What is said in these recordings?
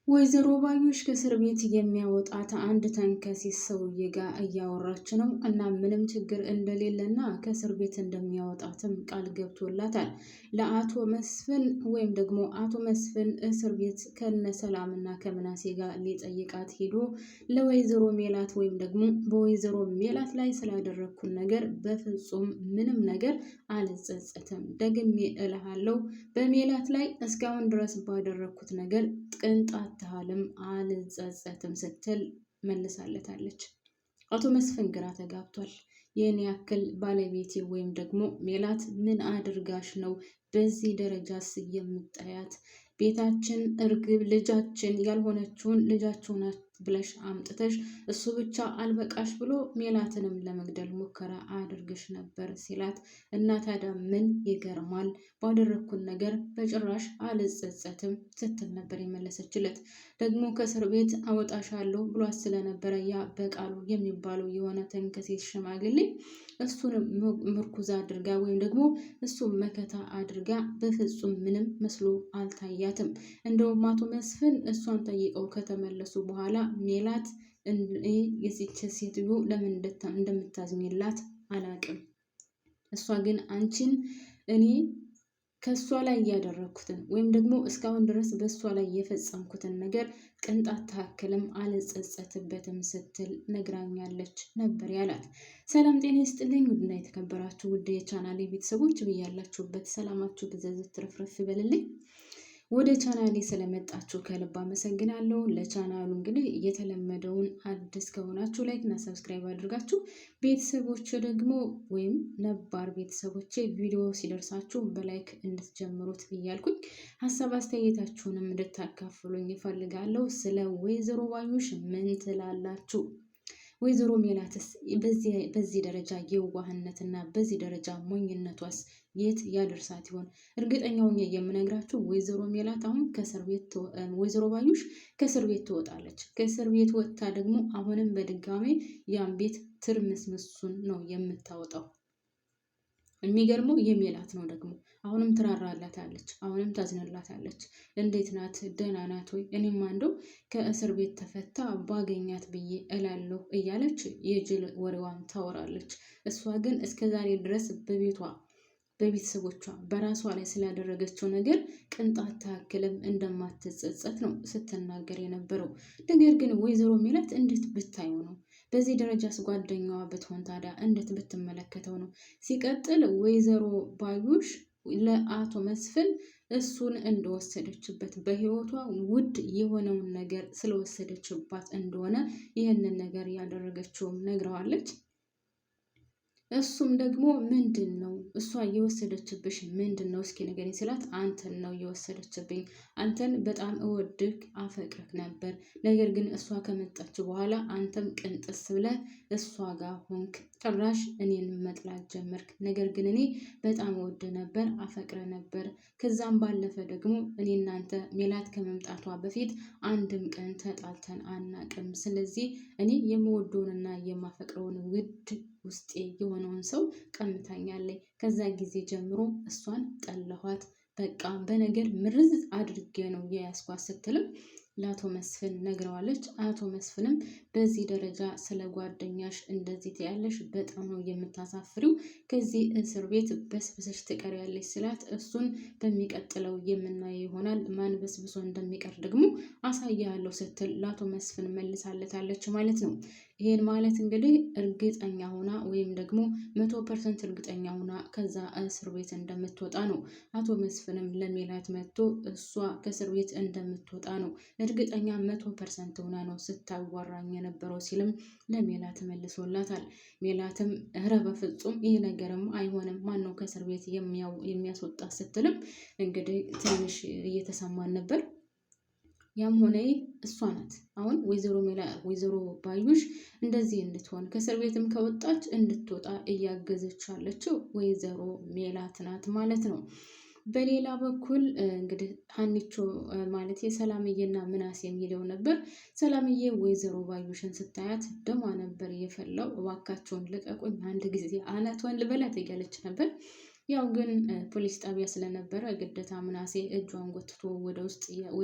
ወይዘሮ ባዩሽ ከእስር ቤት የሚያወጣት አንድ ተንከሲስ ሰውዬ ጋር እያወራች ነው እና ምንም ችግር እንደሌለና ከእስር ቤት እንደሚያወጣትም ቃል ገብቶላታል ለአቶ መስፍን። ወይም ደግሞ አቶ መስፍን እስር ቤት ከነ ሰላምና ከምናሴ ጋር ሊጠይቃት ሄዶ ለወይዘሮ ሜላት ወይም ደግሞ በወይዘሮ ሜላት ላይ ስላደረግኩን ነገር በፍጹም ምንም ነገር አልጸጸትም፣ ደግሜ እልሃለሁ በሜላት ላይ እስካሁን ድረስ ባደረግኩት ነገር ቅንጣት ታህልም አልጸጸትም ስትል መልሳለታለች። አቶ መስፍን ግራ ተጋብቷል። ይህን ያክል ባለቤቴ ወይም ደግሞ ሜላት ምን አድርጋሽ ነው በዚህ ደረጃስ የምታያት? ቤታችን እርግብ ልጃችን ያልሆነችውን ልጃችሁ ናት ብለሽ አምጥተሽ እሱ ብቻ አልበቃሽ ብሎ ሜላትንም ለመግደል ሙከራ አድርገሽ ነበር ሲላት፣ እና ታዲያ ምን ይገርማል? ባደረግኩን ነገር በጭራሽ አልጸጸትም ስትል ነበር የመለሰችለት። ደግሞ ከእስር ቤት አወጣሻለሁ ብሏት ስለነበረ ያ በቃሉ የሚባለው የሆነ ተንከሴት ሽማግሌ እሱን ምርኩዝ አድርጋ ወይም ደግሞ እሱን መከታ አድርጋ በፍጹም ምንም መስሎ አልታያትም። እንደውም አቶ መስፍን እሷን ጠይቀው ከተመለሱ በኋላ ሜላት የዚች ሴትዮ ለምን እንደምታዝኝላት አላቅም፣ እሷ ግን አንቺን እኔ ከእሷ ላይ እያደረግኩትን ወይም ደግሞ እስካሁን ድረስ በእሷ ላይ የፈጸምኩትን ነገር ቅንጣት ታክልም አልጸጸትበትም ስትል ነግራኛለች ነበር ያላት። ሰላም ጤና ይስጥልኝ ውድና የተከበራችሁ ውድ የቻናሌ ቤተሰቦች ብያላችሁበት ሰላማችሁ ብዘዝት ትርፍርፍ ይበልልኝ። ወደ ቻናሌ ስለመጣችሁ ከልብ አመሰግናለሁ። ለቻናሉ እንግዲህ የተለመደውን አዲስ ከሆናችሁ ላይክ እና ሰብስክራይብ አድርጋችሁ ቤተሰቦች ደግሞ ወይም ነባር ቤተሰቦች ቪዲዮ ሲደርሳችሁ በላይክ እንድትጀምሩት እያልኩኝ ሀሳብ አስተያየታችሁንም እንድታካፍሉኝ ይፈልጋለሁ። ስለ ወይዘሮ ባዩሽ ምን ትላላችሁ? ወይዘሮ ሜላትስ በዚህ ደረጃ የዋህነትና በዚህ ደረጃ ሞኝነቷስ የት ያደርሳት ይሆን? እርግጠኛውን የምነግራችሁ ወይዘሮ ሜላት አሁን ወይዘሮ ባዩሽ ከእስር ቤት ትወጣለች። ከእስር ቤት ወጥታ ደግሞ አሁንም በድጋሚ ያን ቤት ትርምስምሱን ነው የምታወጣው። የሚገርመው የሜላት ነው ደግሞ አሁንም ትራራላታለች፣ አሁንም ታዝንላታለች። እንዴት ናት? ደህና ናት ወይ? እኔማ እንደው ከእስር ቤት ተፈታ ባገኛት ብዬ እላለሁ እያለች የጅል ወሬዋን ታወራለች። እሷ ግን እስከዛሬ ድረስ በቤተሰቦቿ በራሷ ላይ ስላደረገችው ነገር ቅንጣት ታክልም እንደማትጸጸት ነው ስትናገር የነበረው። ነገር ግን ወይዘሮ ሜላት እንዴት ብታዩ ነው? በዚህ ደረጃስ ጓደኛዋ ብትሆን ታዲያ እንዴት ብትመለከተው ነው? ሲቀጥል ወይዘሮ ባዩሽ ለአቶ መስፍን እሱን እንደወሰደችበት በህይወቷ ውድ የሆነውን ነገር ስለወሰደችባት እንደሆነ ይህንን ነገር ያደረገችውም ነግረዋለች። እሱም ደግሞ ምንድን ነው እሷ እየወሰደችብሽ ምንድን ነው እስኪ ንገሪኝ ስላት፣ አንተን ነው እየወሰደችብኝ፣ አንተን በጣም እወድህ አፈቅርህ ነበር። ነገር ግን እሷ ከመጣች በኋላ አንተም ቅንጥስ ብለህ እሷ ጋር ሆንክ፣ ጭራሽ እኔን መጥላት ጀመርክ። ነገር ግን እኔ በጣም እወድ ነበር አፈቅረ ነበር። ከዛም ባለፈ ደግሞ እኔ እናንተ ሜላት ከመምጣቷ በፊት አንድም ቀን ተጣልተን አናቅም። ስለዚህ እኔ የምወደውንና የማፈቅረውን ውድ ውስጤ የሆነውን ሰው ቀምታኛለች። ከዛ ጊዜ ጀምሮ እሷን ጠለኋት። በቃ በነገር ምርዝ አድርጌ ነው የያዝኳት ስትልም ለአቶ መስፍን ነግረዋለች። አቶ መስፍንም በዚህ ደረጃ ስለ ጓደኛሽ እንደዚህ ትያለሽ፣ በጣም ነው የምታሳፍሪው፣ ከዚህ እስር ቤት በስብሰሽ ትቀሪያለሽ ስላት፣ እሱን በሚቀጥለው የምናየው ይሆናል፣ ማን በስብሶ እንደሚቀር ደግሞ አሳያለሁ ስትል ለአቶ መስፍን መልሳለታለች ማለት ነው። ይሄን ማለት እንግዲህ እርግጠኛ ሆና ወይም ደግሞ 100% እርግጠኛ ሆና ከዛ እስር ቤት እንደምትወጣ ነው። አቶ መስፍንም ለሜላት መጥቶ እሷ ከእስር ቤት እንደምትወጣ ነው እርግጠኛ 100% ሆና ነው ስታዋራኝ የነበረው ሲልም ለሜላት መልሶላታል። ሜላትም እረ በፍጹም ይህ ነገርም አይሆንም፣ ማን ነው ከእስር ቤት የሚያስወጣ ስትልም እንግዲህ ትንሽ እየተሰማን ነበር። ያም ሆነ እሷ ናት አሁን ወይዘሮ ባዩሽ እንደዚህ እንድትሆን ከእስር ቤትም ከወጣች እንድትወጣ እያገዘች ያለችው ወይዘሮ ሜላት ናት ማለት ነው። በሌላ በኩል እንግዲህ ሀኒቾ ማለት ሰላምዬና ምናሴ የሚለው ነበር። ሰላምዬ ወይዘሮ ባዩሽን ስታያት ደሟ ነበር የፈላው። እባካቸውን ልቀቁኝ፣ አንድ ጊዜ አናቷን ልበላት እያለች ነበር። ያው ግን ፖሊስ ጣቢያ ስለነበረ ግዴታ ምናሴ እጇን ጎትቶ ወደ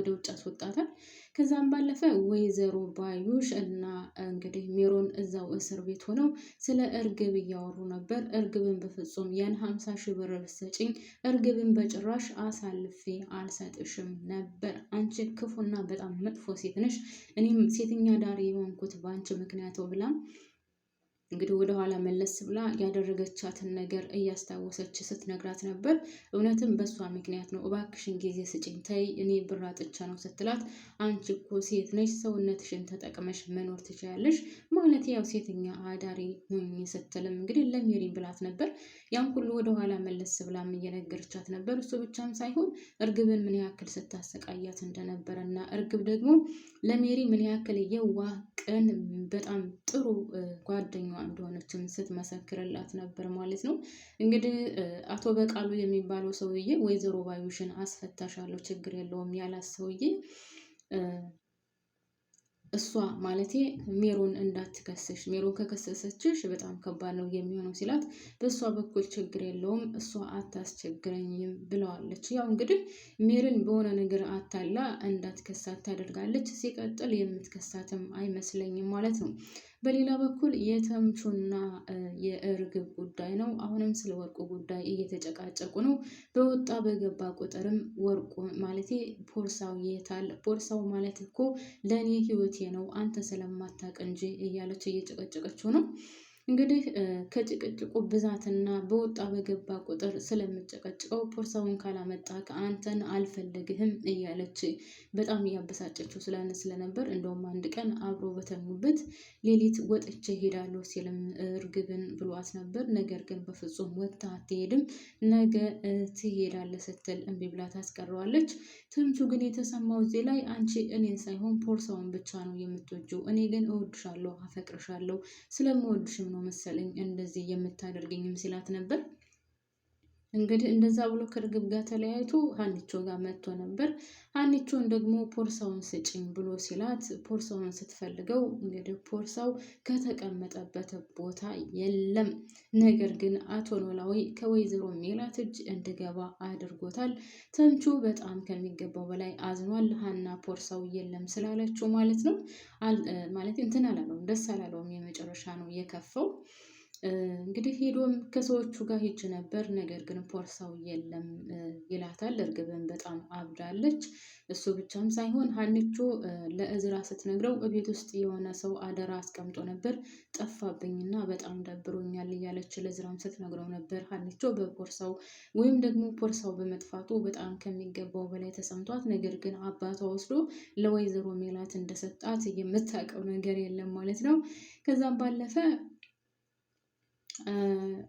ውጭ አስወጣታል። ከዛም ባለፈ ወይዘሮ ባዩሽ እና እንግዲህ ሜሮን እዛው እስር ቤት ሆነው ስለ እርግብ እያወሩ ነበር። እርግብን በፍጹም ያን 50,000 ብር ብትሰጪኝ እርግብን በጭራሽ አሳልፌ አልሰጥሽም ነበር። አንቺ ክፉና በጣም መጥፎ ሴት ነሽ። እኔም ሴተኛ ዳሪ የሆንኩት በአንቺ ምክንያት ብላ እንግዲህ ወደኋላ መለስ ብላ ያደረገቻትን ነገር እያስታወሰች ስትነግራት ነበር። እውነትም በእሷ ምክንያት ነው፣ እባክሽን ጊዜ ስጭኝ፣ ተይ እኔ ብር አጥቼ ነው ስትላት፣ አንቺ እኮ ሴት ነሽ፣ ሰውነትሽን ተጠቅመሽ መኖር ትችያለሽ ማለት ያው ሴተኛ አዳሪ ሁኚ ስትልም እንግዲህ ለሜሪ ብላት ነበር። ያን ሁሉ ወደኋላ መለስ ብላም እየነገረቻት ነበር። እሱ ብቻም ሳይሆን እርግብን ምን ያክል ስታሰቃያት እንደነበረ እና እርግብ ደግሞ ለሜሪ ምን ያክል የዋህ ቅን በጣም ጥሩ ጓደኛዋ እንደሆነችም ስትመሰክርላት ነበር ማለት ነው። እንግዲህ አቶ በቃሉ የሚባለው ሰውዬ ወይዘሮ ባዩሽን አስፈታሻለሁ ችግር የለውም ያላት ሰውዬ እሷ ማለቴ ሜሮን እንዳትከስሽ፣ ሜሮን ከከሰሰችሽ በጣም ከባድ ነው የሚሆነው ሲላት፣ በእሷ በኩል ችግር የለውም እሷ አታስቸግረኝም ብለዋለች። ያው እንግዲህ ሜሮን በሆነ ነገር አታላ እንዳትከሳት ታደርጋለች። ሲቀጥል የምትከሳትም አይመስለኝም ማለት ነው። በሌላ በኩል የተምቹና የእርግብ ጉዳይ ነው። አሁንም ስለ ወርቁ ጉዳይ እየተጨቃጨቁ ነው። በወጣ በገባ ቁጥርም ወርቁ ማለቴ ፖርሳው የታል? ፖርሳው ማለት እኮ ለእኔ ህይወቴ ነው አንተ ስለማታውቅ እንጂ እያለች እየጨቀጨቀችው ነው። እንግዲህ ከጭቅጭቁ ብዛትና በወጣ በገባ ቁጥር ስለምጨቀጭቀው ፖርሳውን ካላመጣ ከአንተን አልፈልግህም እያለች በጣም እያበሳጨችው ስለነበር እንደውም አንድ ቀን አብሮ በተኙበት ሌሊት ወጥቼ ሄዳለሁ ሲልም እርግብን ብሏት ነበር። ነገር ግን በፍጹም ወጥታ አትሄድም፣ ነገ ትሄዳለህ ስትል እምቢ ብላ ታስቀረዋለች። ትምቹ ግን የተሰማው እዚህ ላይ አንቺ እኔን ሳይሆን ፖርሳውን ብቻ ነው የምትወጂው፣ እኔ ግን እወድሻለሁ፣ አፈቅርሻለሁ፣ ስለምወድሽም ነው መሰለኝ እንደዚህ የምታደርገኝም ሲላት ነበር። እንግዲህ እንደዛ ብሎ ከእርግብ ጋር ተለያይቶ ሀኒቾ ጋር መጥቶ ነበር። ሀኒቾን ደግሞ ፖርሳውን ስጭኝ ብሎ ሲላት ፖርሳውን ስትፈልገው እንግዲህ ፖርሳው ከተቀመጠበት ቦታ የለም። ነገር ግን አቶ ኖላዊ ከወይዘሮ ሜላት እጅ እንዲገባ አድርጎታል። ተምቹ በጣም ከሚገባው በላይ አዝኗል። ሀና ፖርሳው የለም ስላለችው ማለት ነው። ማለት እንትን አላለውም፣ ደስ አላለውም። የመጨረሻ ነው የከፈው። እንግዲህ ሄዶም ከሰዎቹ ጋር ሂጅ ነበር፣ ነገር ግን ፖርሳው የለም ይላታል። እርግብን በጣም አብዳለች። እሱ ብቻም ሳይሆን ሀኒቾ ለእዝራ ስትነግረው እቤት ውስጥ የሆነ ሰው አደራ አስቀምጦ ነበር፣ ጠፋብኝና በጣም ደብሮኛል እያለች ለእዝራም ስትነግረው ነበር። ሀኒቾ በፖርሳው ወይም ደግሞ ፖርሳው በመጥፋቱ በጣም ከሚገባው በላይ ተሰምቷት፣ ነገር ግን አባቷ ወስዶ ለወይዘሮ ሜላት እንደሰጣት የምታውቀው ነገር የለም ማለት ነው። ከዛም ባለፈ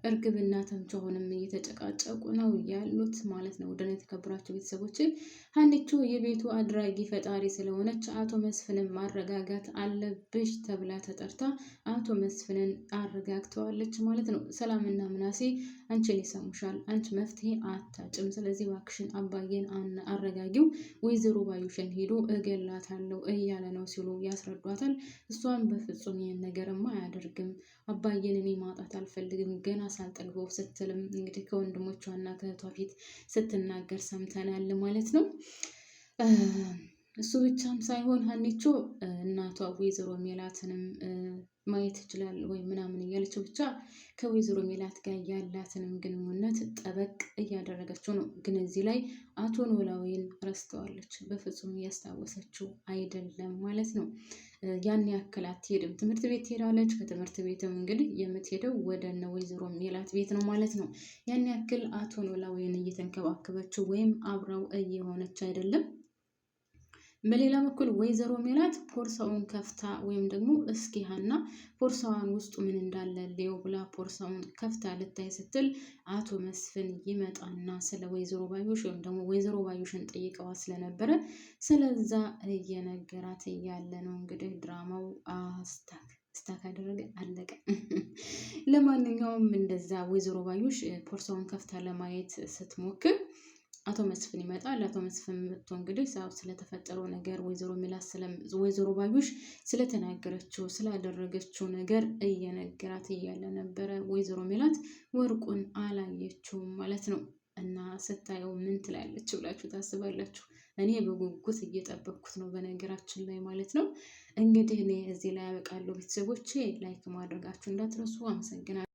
እርግብና ተምቹ አሁንም እየተጨቃጨቁ ነው ያሉት ማለት ነው። ወደኔ የተከበራቸው ቤተሰቦች ሀኒቾ የቤቱ አድራጊ ፈጣሪ ስለሆነች አቶ መስፍንን ማረጋጋት አለብሽ ተብላ ተጠርታ አቶ መስፍንን አረጋግተዋለች ማለት ነው። ሰላምና ምናሴ አንቺን ይሰሙሻል፣ አንቺ መፍትሄ አታጭም፣ ስለዚህ እባክሽን አባዬን አረጋጊው፣ ወይዘሮ ባዩሽን ሄዶ እገላታለሁ እያለ ነው ሲሉ ያስረዷታል። እሷን በፍጹም ይህን ነገርማ አያደርግም፣ አባዬን እኔ ማጣት አልፈልግም ገና ሳልጠግበው ስትልም እንግዲህ ከወንድሞቿና ከእህቷ ፊት ስትናገር ሰምተናል ማለት ነው። እሱ ብቻም ሳይሆን ሀኒቾ እናቷ ወይዘሮ ሜላትንም ማየት ይችላል ወይ ምናምን እያለችው ብቻ ከወይዘሮ ሜላት ጋር ያላትንም ግንኙነት ጠበቅ እያደረገችው ነው። ግን እዚህ ላይ አቶ ኖላዊን ረስተዋለች፣ በፍጹም እያስታወሰችው አይደለም ማለት ነው። ያን ያክል አትሄድም፣ ትምህርት ቤት ትሄዳለች። ከትምህርት ቤትም እንግዲህ የምትሄደው ወደ እነ ወይዘሮ ሜላት ቤት ነው ማለት ነው። ያን ያክል አቶ ኖላዊን እየተንከባከበችው ወይም አብረው እየሆነች አይደለም። በሌላ በኩል ወይዘሮ ሜላት ፖርሳውን ከፍታ ወይም ደግሞ እስኪ ሀና ፖርሳዋን ውስጡ ምን እንዳለ ሌው ብላ ፖርሳውን ከፍታ ልታይ ስትል አቶ መስፍን ይመጣና ስለ ወይዘሮ ባዩሽ ወይም ደግሞ ወይዘሮ ባዩሽን ጠይቀዋ ስለነበረ ስለዛ እየነገራት እያለ ነው እንግዲህ ድራማው ስታክ አደረገ፣ አለቀ። ለማንኛውም እንደዛ ወይዘሮ ባዩሽ ፖርሳውን ከፍታ ለማየት ስትሞክር አቶ መስፍን ይመጣል። አቶ መስፍን መጥቶ እንግዲህ ስለተፈጠረው ነገር ወይዘሮ ባዩሽ ስለተናገረችው ስላደረገችው ነገር እየነገራት እያለ ነበረ። ወይዘሮ ሜላት ወርቁን አላየችውም ማለት ነው። እና ስታየው ምን ትላለች ብላችሁ ታስባላችሁ? እኔ በጉጉት እየጠበቅኩት ነው በነገራችን ላይ ማለት ነው። እንግዲህ እኔ እዚህ ላይ ያበቃለሁ። ቤተሰቦቼ ላይክ ማድረጋችሁ እንዳትረሱ። አመሰግናለሁ።